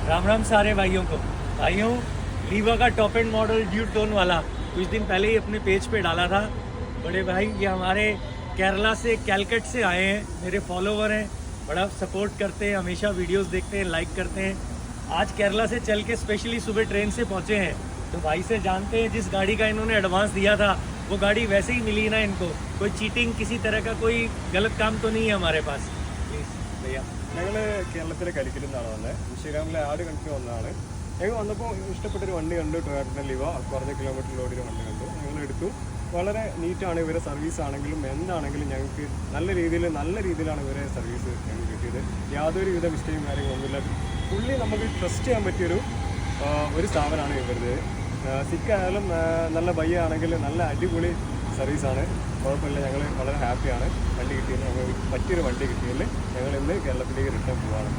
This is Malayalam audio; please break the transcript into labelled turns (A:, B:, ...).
A: राम राम सारे भाइयों को। भाइयों, लीवा का top and model duet tone वाला कुछ दिन पहले ही अपने पेज पे डाला था। बड़े भाई ये हमारे केरला से, कैलकट से आए हैं, मेरे फॉलोवर हैं, बड़ा सपोर्ट करते हैं, हमेशा वीडियोस देखते हैं, लाइक करते हैं। आज केरला से चल के स्पेशली सुबह ट्रेन से पहुँचे हैं, तो भाई से जानते हैं जिस गाड़ी का इन्होंने एडवांस दिया था वो गाड़ी वैसे ही मिली ना इनको। कोई चीटिंग, किसी तरह का कोई गलत काम तो नहीं है हमारे पास। प्लीज़ भैया।
B: ഞങ്ങൾ കേരളത്തിലെ കരിക്കിൽ നിന്നാണ് വന്നത്. ഇൻസ്റ്റാഗ്രാമിലെ ആഡ് കണ്ടിട്ട് വന്നതാണ്. ഞങ്ങൾ വന്നപ്പോൾ ഇഷ്ടപ്പെട്ടൊരു വണ്ടി കണ്ടു. ടൊയോട്ടയുടെ ലിവ കുറഞ്ഞ കിലോമീറ്ററിൽ ഓടിയൊരു വണ്ടി കണ്ടു. ഞങ്ങൾ എടുത്തു. വളരെ നീറ്റാണ് ഇവരെ സർവീസ് ആണെങ്കിലും എന്താണെങ്കിലും ഞങ്ങൾക്ക് നല്ല രീതിയിലാണ് ഇവരെ സർവീസ് ഞങ്ങൾക്ക് കിട്ടിയത്. യാതൊരുവിധ മിസ്റ്റേക്കും കാര്യങ്ങളൊന്നുമില്ല. പുള്ളി നമുക്ക് ട്രസ്റ്റ് ചെയ്യാൻ പറ്റിയൊരു ഒരു സ്ഥാപനമാണ് ഇവരുത്. സിക്കായാലും നല്ല ബയ്യ ആണെങ്കിൽ നല്ല അടിപൊളി സർവീസാണ്. കുഴപ്പമില്ല, ഞങ്ങൾ വളരെ ഹാപ്പിയാണ് വണ്ടി കിട്ടിയതിൽ. ഞങ്ങൾ പറ്റിയൊരു വണ്ടി കിട്ടിയതിൽ ഞങ്ങൾ ഇന്ന് കേരളത്തിലേക്ക് റിട്ടേൺ പോവാണ്.